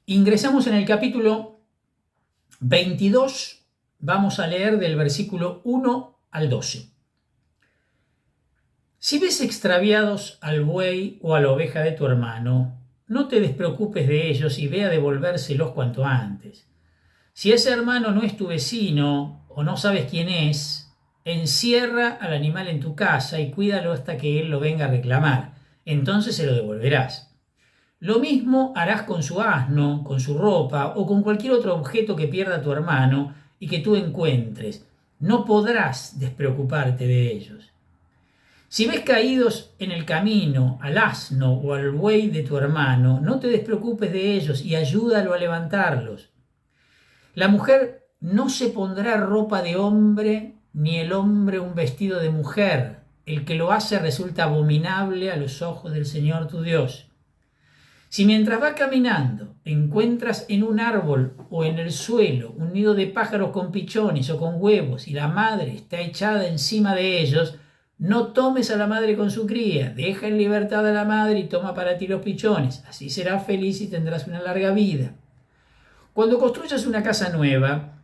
Ingresamos en el capítulo 22, vamos a leer del versículo 1 al 12. Si ves extraviados al buey o a la oveja de tu hermano, no te despreocupes de ellos y ve a devolvérselos cuanto antes. Si ese hermano no es tu vecino o no sabes quién es, encierra al animal en tu casa y cuídalo hasta que él lo venga a reclamar. Entonces se lo devolverás. Lo mismo harás con su asno, con su ropa o con cualquier otro objeto que pierda tu hermano y que tú encuentres. No podrás despreocuparte de ellos. Si ves caídos en el camino al asno o al buey de tu hermano, no te despreocupes de ellos y ayúdalo a levantarlos. La mujer no se pondrá ropa de hombre, ni el hombre un vestido de mujer. El que lo hace resulta abominable a los ojos del Señor tu Dios. Si mientras va caminando encuentras en un árbol o en el suelo un nido de pájaros con pichones o con huevos y la madre está echada encima de ellos, no tomes a la madre con su cría, deja en libertad a la madre y toma para ti los pichones, así serás feliz y tendrás una larga vida. Cuando construyas una casa nueva,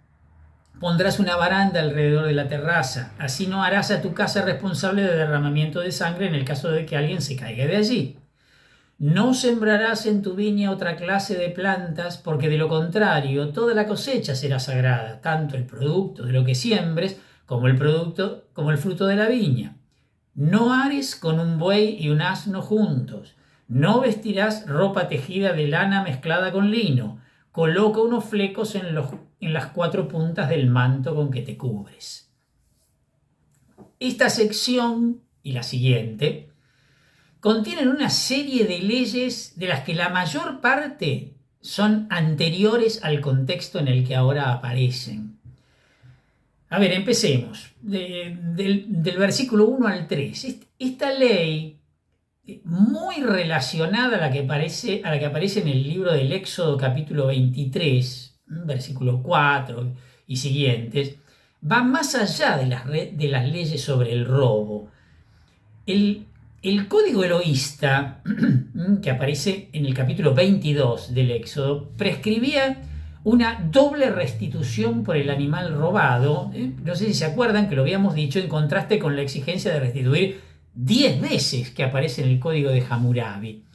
pondrás una baranda alrededor de la terraza, así no harás a tu casa responsable de derramamiento de sangre en el caso de que alguien se caiga de allí. No sembrarás en tu viña otra clase de plantas, porque de lo contrario toda la cosecha será sagrada, tanto el producto de lo que siembres como el fruto de la viña. No ares con un buey y un asno juntos. No vestirás ropa tejida de lana mezclada con lino. Coloca unos flecos en las 4 puntas del manto con que te cubres. Esta sección y la siguiente contienen una serie de leyes de las que la mayor parte son anteriores al contexto en el que ahora aparecen. A ver, empecemos. Del versículo 1 al 3. Esta ley, muy relacionada a la que aparece en el libro del Éxodo capítulo 23, versículo 4 y siguientes, va más allá de las leyes sobre el robo. El código eloísta, que aparece en el capítulo 22 del Éxodo, prescribía una doble restitución por el animal robado. No sé si se acuerdan que lo habíamos dicho en contraste con la exigencia de restituir 10 veces que aparece en el código de Hammurabi.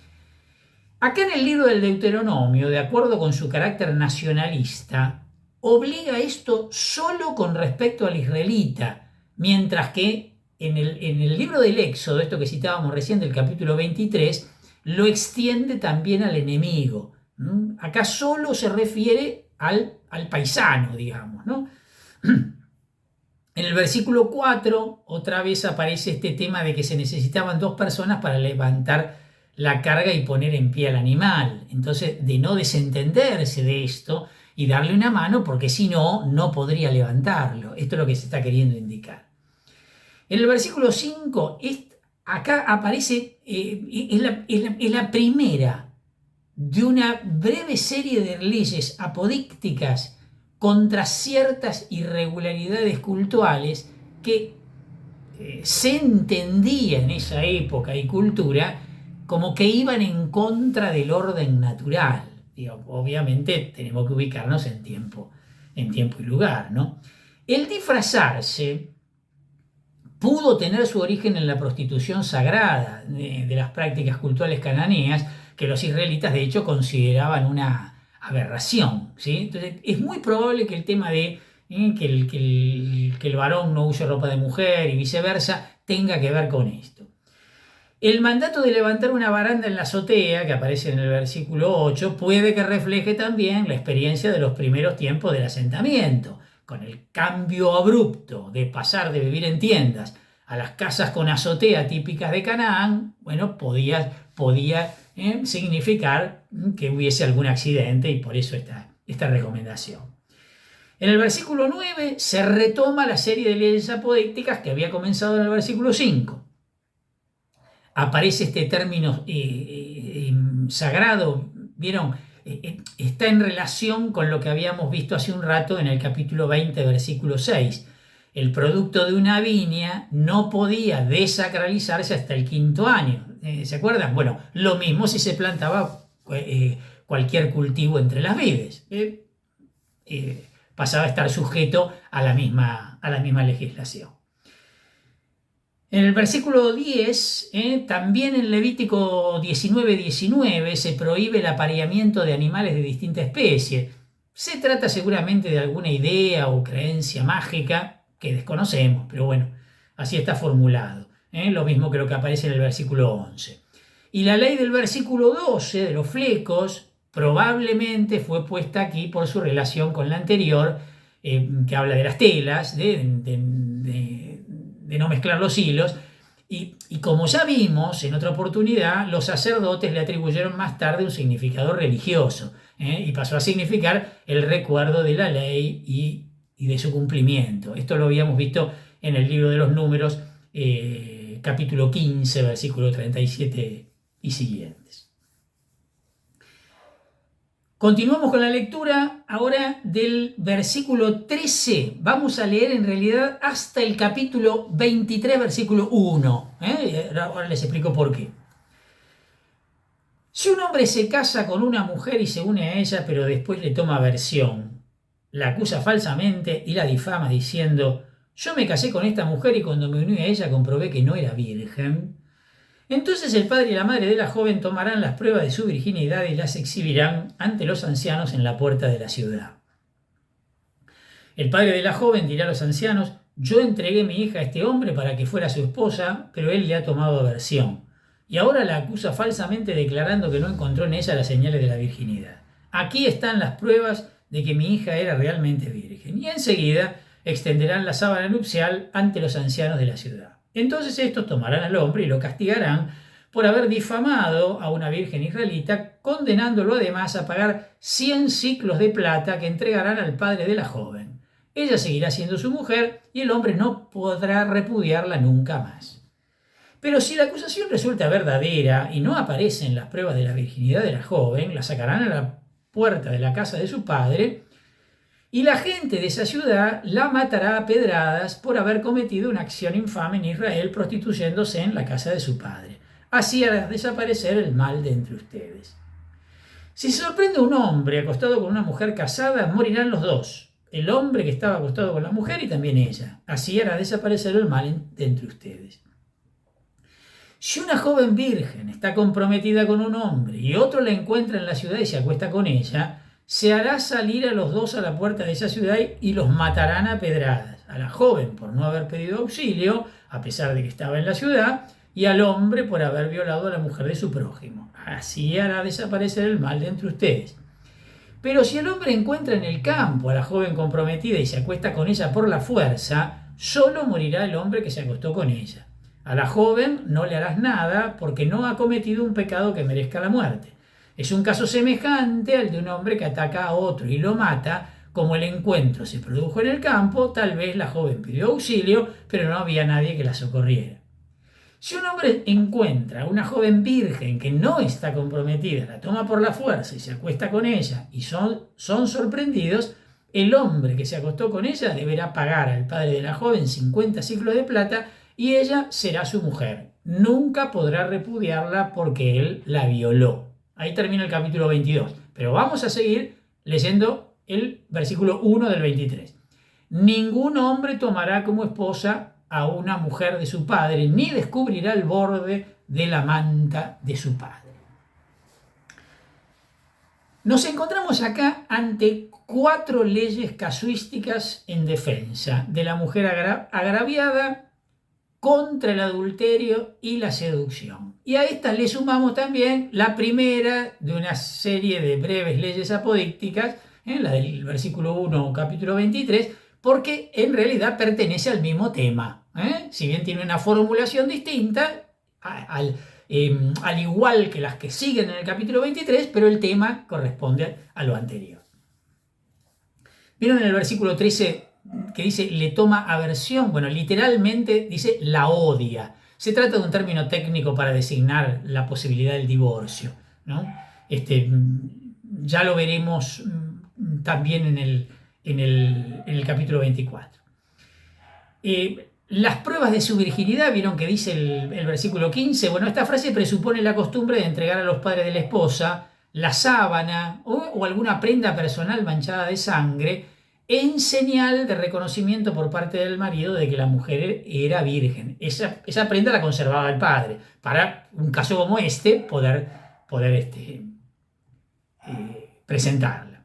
Acá en el libro del Deuteronomio, de acuerdo con su carácter nacionalista, obliga esto solo con respecto al israelita, mientras que en el libro del Éxodo, esto que citábamos recién del capítulo 23, lo extiende también al enemigo. Acá solo se refiere al paisano, digamos, ¿no? En el versículo 4, otra vez aparece este tema de que se necesitaban 2 personas para levantar la carga y poner en pie al animal. Entonces, de no desentenderse de esto y darle una mano, porque si no, no podría levantarlo. Esto es lo que se está queriendo indicar. En el versículo 5, acá aparece, es la primera de una breve serie de leyes apodícticas contra ciertas irregularidades cultuales que se entendía en esa época y cultura como que iban en contra del orden natural. Obviamente tenemos que ubicarnos en tiempo y lugar, ¿no? El disfrazarse pudo tener su origen en la prostitución sagrada de las prácticas culturales cananeas, que los israelitas de hecho consideraban una aberración, ¿sí? Entonces es muy probable que el tema de que el varón no use ropa de mujer y viceversa tenga que ver con esto. El mandato de levantar una baranda en la azotea, que aparece en el versículo 8, puede que refleje también la experiencia de los primeros tiempos del asentamiento, con el cambio abrupto de pasar de vivir en tiendas a las casas con azotea típicas de Canaán. Bueno, podía significar que hubiese algún accidente y por eso esta recomendación. En el versículo 9 se retoma la serie de leyes apodícticas que había comenzado en el versículo 5. Aparece este término sagrado, ¿vieron? Está en relación con lo que habíamos visto hace un rato en el capítulo 20, versículo 6. El producto de una viña no podía desacralizarse hasta el 5.º año. ¿Se acuerdan? Bueno, lo mismo si se plantaba cualquier cultivo entre las vides. Pasaba a estar sujeto a la misma legislación. En el versículo 10, también en Levítico 19:19 se prohíbe el apareamiento de animales de distinta especie. Se trata seguramente de alguna idea o creencia mágica que desconocemos, pero bueno, así está formulado. Lo mismo creo que aparece en el versículo 11. Y la ley del versículo 12 de los flecos probablemente fue puesta aquí por su relación con la anterior, que habla de las telas, de no mezclar los hilos, y como ya vimos en otra oportunidad, los sacerdotes le atribuyeron más tarde un significado religioso, y pasó a significar el recuerdo de la ley y de su cumplimiento. Esto lo habíamos visto en el libro de los Números, capítulo 15, versículo 37 y siguientes. Continuamos con la lectura ahora del versículo 13. Vamos a leer en realidad hasta el capítulo 23, versículo 1. Ahora les explico por qué. Si un hombre se casa con una mujer y se une a ella, pero después le toma aversión, la acusa falsamente y la difama diciendo: yo me casé con esta mujer y cuando me uní a ella comprobé que no era virgen, entonces el padre y la madre de la joven tomarán las pruebas de su virginidad y las exhibirán ante los ancianos en la puerta de la ciudad. El padre de la joven dirá a los ancianos: yo entregué mi hija a este hombre para que fuera su esposa, pero él le ha tomado aversión. Y ahora la acusa falsamente declarando que no encontró en ella las señales de la virginidad. Aquí están las pruebas de que mi hija era realmente virgen. Y enseguida extenderán la sábana nupcial ante los ancianos de la ciudad. Entonces estos tomarán al hombre y lo castigarán por haber difamado a una virgen israelita, condenándolo además a pagar 100 siclos de plata que entregarán al padre de la joven. Ella seguirá siendo su mujer y el hombre no podrá repudiarla nunca más. Pero si la acusación resulta verdadera y no aparecen las pruebas de la virginidad de la joven, la sacarán a la puerta de la casa de su padre, y la gente de esa ciudad la matará a pedradas por haber cometido una acción infame en Israel, prostituyéndose en la casa de su padre. Así hará desaparecer el mal de entre ustedes. Si se sorprende un hombre acostado con una mujer casada, morirán los dos, el hombre que estaba acostado con la mujer y también ella. Así hará desaparecer el mal de entre ustedes. Si una joven virgen está comprometida con un hombre y otro la encuentra en la ciudad y se acuesta con ella, se hará salir a los dos a la puerta de esa ciudad y los matarán a pedradas. A la joven por no haber pedido auxilio, a pesar de que estaba en la ciudad, y al hombre por haber violado a la mujer de su prójimo. Así hará desaparecer el mal de entre ustedes. Pero si el hombre encuentra en el campo a la joven comprometida y se acuesta con ella por la fuerza, solo morirá el hombre que se acostó con ella. A la joven no le harás nada porque no ha cometido un pecado que merezca la muerte. Es un caso semejante al de un hombre que ataca a otro y lo mata. Como el encuentro se produjo en el campo, tal vez la joven pidió auxilio, pero no había nadie que la socorriera. Si un hombre encuentra a una joven virgen que no está comprometida, la toma por la fuerza y se acuesta con ella y son sorprendidos, el hombre que se acostó con ella deberá pagar al padre de la joven 50 siclos de plata y ella será su mujer. Nunca podrá repudiarla porque él la violó. Ahí termina el capítulo 22. Pero vamos a seguir leyendo el versículo 1 del 23. Ningún hombre tomará como esposa a una mujer de su padre, ni descubrirá el borde de la manta de su padre. Nos encontramos acá ante 4 leyes casuísticas en defensa de la mujer agraviada, contra el adulterio y la seducción. Y a estas le sumamos también la primera de una serie de breves leyes apodícticas, la del versículo 1, capítulo 23, porque en realidad pertenece al mismo tema. Si bien tiene una formulación distinta, al igual que las que siguen en el capítulo 23, pero el tema corresponde a lo anterior. ¿Vieron en el versículo 13 que dice le toma aversión? Bueno, literalmente dice la odia. Se trata de un término técnico para designar la posibilidad del divorcio, ¿no? Ya lo veremos también en el capítulo 24. Las pruebas de su virginidad, vieron que dice el versículo 15. Bueno, esta frase presupone la costumbre de entregar a los padres de la esposa la sábana o alguna prenda personal manchada de sangre en señal de reconocimiento por parte del marido de que la mujer era virgen. Esa prenda la conservaba el padre para un caso como este poder presentarla.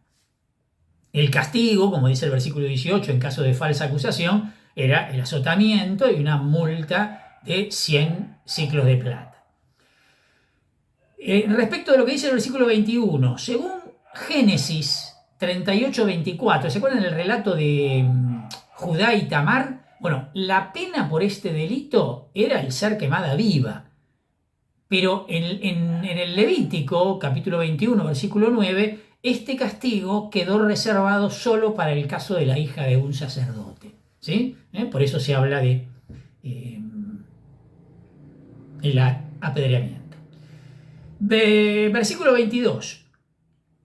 El castigo, como dice el versículo 18, en caso de falsa acusación, era el azotamiento y una multa de 100 siclos de plata. Respecto de lo que dice el versículo 21, según Génesis 38-24, ¿se acuerdan del relato de Judá y Tamar? Bueno, la pena por este delito era el ser quemada viva. Pero en el Levítico, capítulo 21, versículo 9, este castigo quedó reservado solo para el caso de la hija de un sacerdote. ¿Sí? Por eso se habla de el apedreamiento. Versículo 22.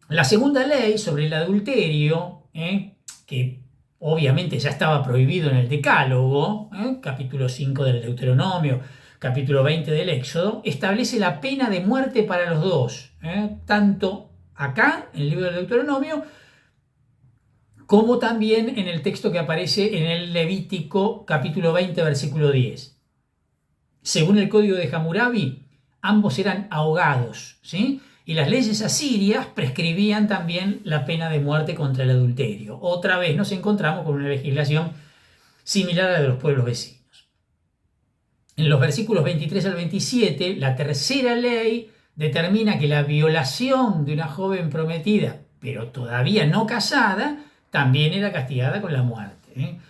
La segunda ley sobre el adulterio, que obviamente ya estaba prohibido en el Decálogo, capítulo 5 del Deuteronomio, capítulo 20 del Éxodo, establece la pena de muerte para los dos, tanto acá, en el libro del Deuteronomio, como también en el texto que aparece en el Levítico, capítulo 20, versículo 10. Según el código de Hammurabi, ambos eran ahogados, ¿sí? Y las leyes asirias prescribían también la pena de muerte contra el adulterio. Otra vez nos encontramos con una legislación similar a la de los pueblos vecinos. En los versículos 23 al 27, la tercera ley determina que la violación de una joven prometida, pero todavía no casada, también era castigada con la muerte.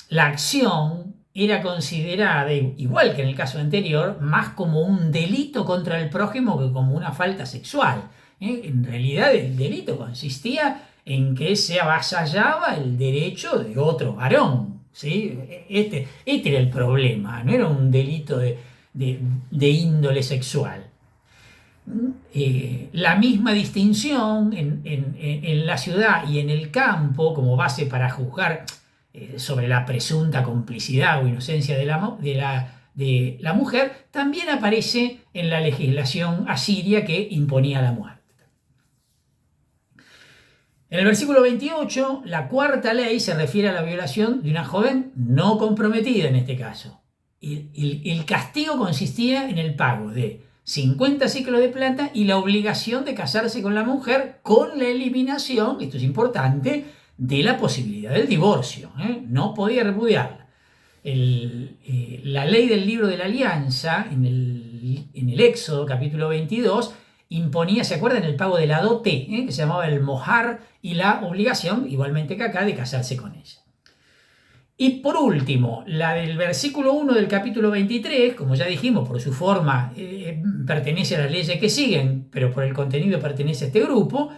La acción era considerada, igual que en el caso anterior, más como un delito contra el prójimo que como una falta sexual. En realidad el delito consistía en que se avasallaba el derecho de otro varón. ¿Sí? Este era el problema, no era un delito de índole sexual. La misma distinción en la ciudad y en el campo como base para juzgar sobre la presunta complicidad o inocencia de la mujer también aparece en la legislación asiria que imponía la muerte. En el versículo 28, la cuarta ley se refiere a la violación de una joven no comprometida en este caso. El castigo consistía en el pago de 50 ciclos de plata y la obligación de casarse con la mujer con la eliminación, esto es importante, de la posibilidad del divorcio. No podía repudiarla. La ley del libro de la alianza, en el Éxodo capítulo 22, imponía, ¿se acuerdan? El pago de la dote, que se llamaba el mohar, y la obligación, igualmente que acá, de casarse con ella. Y por último, la del versículo 1 del capítulo 23, como ya dijimos, por su forma pertenece a las leyes que siguen, pero por el contenido pertenece a este grupo.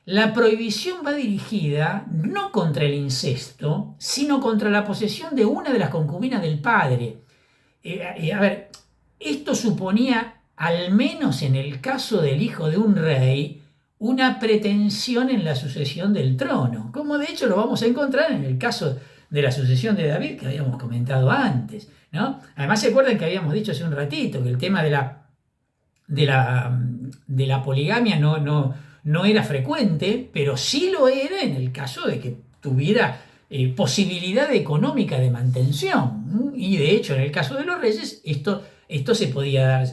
La prohibición va dirigida no contra el incesto, sino contra la posesión de una de las concubinas del padre. A ver, esto suponía, al menos en el caso del hijo de un rey, una pretensión en la sucesión del trono, como de hecho lo vamos a encontrar en el caso de la sucesión de David que habíamos comentado antes, ¿no? Además, se acuerdan que habíamos dicho hace un ratito que el tema de la poligamia no era frecuente, pero sí lo era en el caso de que tuviera posibilidad económica de mantención. Y de hecho, en el caso de los reyes, esto se podía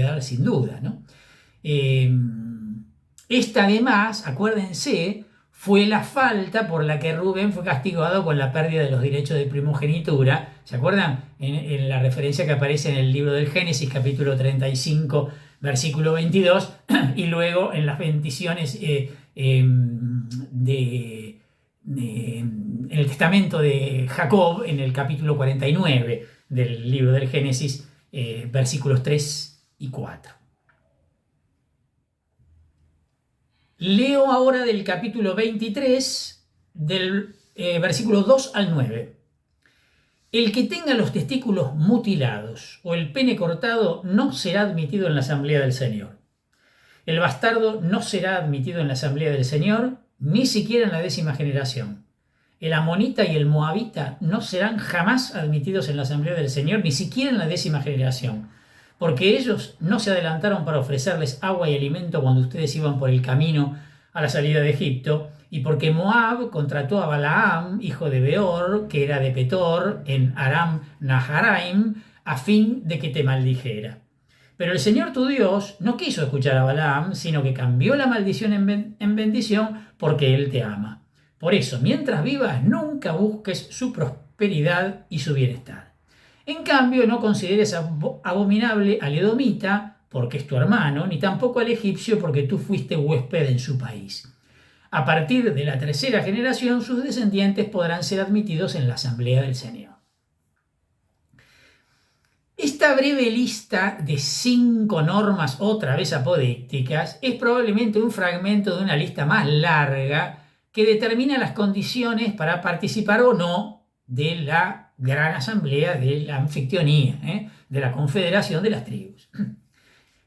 dar sin duda, ¿no? Esta además, acuérdense, fue la falta por la que Rubén fue castigado con la pérdida de los derechos de primogenitura. ¿Se acuerdan? En la referencia que aparece en el libro del Génesis, capítulo 35, versículo 22, y luego en las bendiciones en el testamento de Jacob, en el capítulo 49 del libro del Génesis, versículos 3 y 4. Leo ahora del capítulo 23, del versículo 2 al 9. El que tenga los testículos mutilados o el pene cortado no será admitido en la asamblea del Señor. El bastardo no será admitido en la asamblea del Señor, ni siquiera en la 10ª generación. El amonita y el moabita no serán jamás admitidos en la asamblea del Señor, ni siquiera en la 10ª generación, porque ellos no se adelantaron para ofrecerles agua y alimento cuando ustedes iban por el camino a la salida de Egipto, y porque Moab contrató a Balaam, hijo de Beor, que era de Petor, en Aram Naharaim, a fin de que te maldijera. Pero el Señor tu Dios no quiso escuchar a Balaam, sino que cambió la maldición en bendición, porque Él te ama. Por eso, mientras vivas, nunca busques su prosperidad y su bienestar. En cambio, no consideres abominable al edomita, porque es tu hermano, ni tampoco al egipcio, porque tú fuiste huésped en su país. A partir de la tercera generación, sus descendientes podrán ser admitidos en la asamblea del Señor. Esta breve lista de 5 normas, otra vez apodícticas, es probablemente un fragmento de una lista más larga que determina las condiciones para participar o no de la gran asamblea de la anfictionía, de la confederación de las tribus.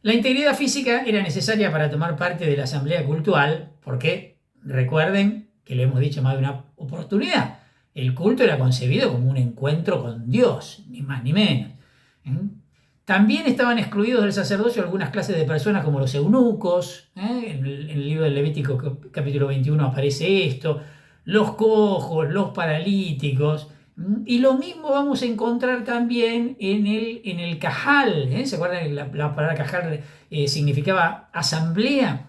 La integridad física era necesaria para tomar parte de la asamblea cultural, porque recuerden que lo hemos dicho más de una oportunidad, el culto era concebido como un encuentro con Dios, ni más ni menos. También estaban excluidos del sacerdocio algunas clases de personas como los eunucos, en el libro del Levítico capítulo 21 aparece esto, los cojos, los paralíticos, y lo mismo vamos a encontrar también en el cajal, ¿se acuerdan que la palabra cajal significaba asamblea?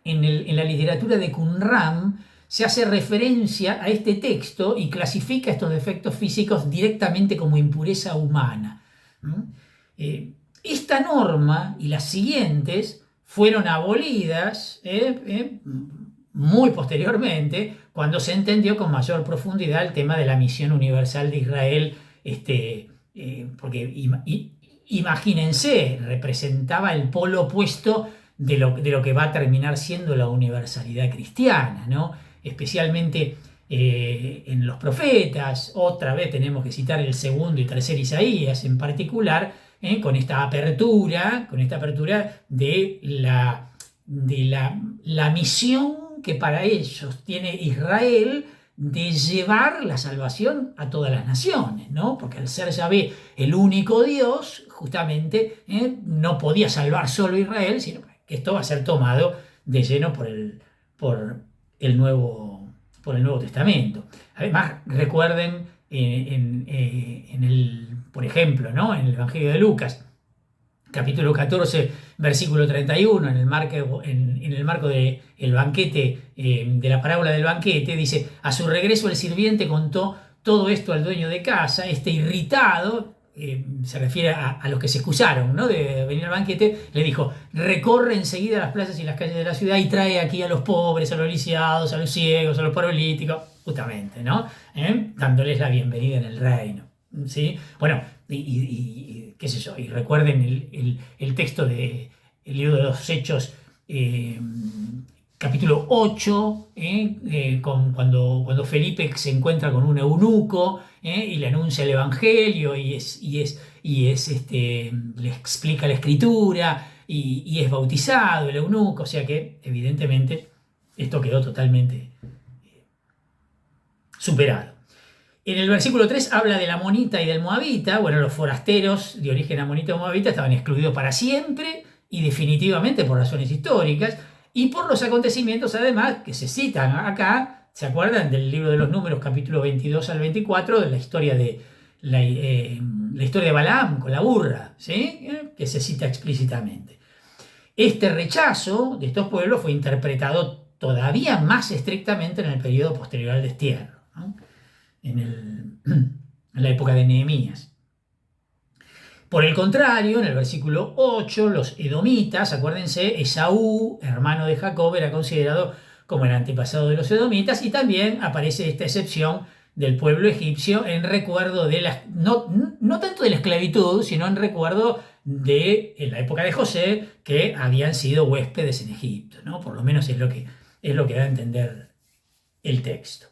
En la literatura de Qumran se hace referencia a este texto y clasifica estos defectos físicos directamente como impureza humana. Esta norma y las siguientes fueron abolidas muy posteriormente, cuando se entendió con mayor profundidad el tema de la misión universal de Israel, porque imagínense, representaba el polo opuesto de lo que va a terminar siendo la universalidad cristiana, ¿no? Especialmente en los profetas. Otra vez tenemos que citar el segundo y tercer Isaías en particular, con esta apertura de la misión que para ellos tiene Israel de llevar la salvación a todas las naciones, ¿no? Porque al ser Yahvé el único Dios, justamente no podía salvar solo a Israel, sino que esto va a ser tomado de lleno por el Nuevo Testamento. Además, recuerden por ejemplo, ¿no? En el Evangelio de Lucas, capítulo 14, versículo 31, en el marco del banquete, de la parábola del banquete, dice: a su regreso el sirviente contó todo esto al dueño de casa, irritado, se refiere a los que se excusaron, ¿no?, de venir al banquete, le dijo: recorre enseguida las plazas y las calles de la ciudad y trae aquí a los pobres, a los lisiados, a los ciegos, a los paralíticos, justamente, ¿no? Dándoles la bienvenida en el reino, ¿sí? Bueno, y qué sé yo, y recuerden el texto del libro de los Hechos, capítulo 8, cuando Felipe se encuentra con un eunuco y le anuncia el evangelio le explica la escritura y es bautizado el eunuco, o sea que evidentemente esto quedó totalmente superado. En el versículo 3 habla del amonita y del moabita. Bueno, los forasteros de origen amonita o moabita estaban excluidos para siempre y definitivamente por razones históricas y por los acontecimientos, además, que se citan acá. ¿Se acuerdan del libro de los Números, capítulo 22 al 24, de la historia de la historia de Balaam con la burra, ¿sí? Que se cita explícitamente? Este rechazo de estos pueblos fue interpretado todavía más estrictamente en el periodo posterior al destierro, ¿no? En la época de Nehemías. Por el contrario, en el versículo 8, los edomitas, acuérdense, Esaú, hermano de Jacob, era considerado como el antepasado de los edomitas, y también aparece esta excepción del pueblo egipcio en recuerdo de no tanto de la esclavitud, sino en recuerdo de en la época de José, que habían sido huéspedes en Egipto, ¿no? Por lo menos es lo que da a entender el texto.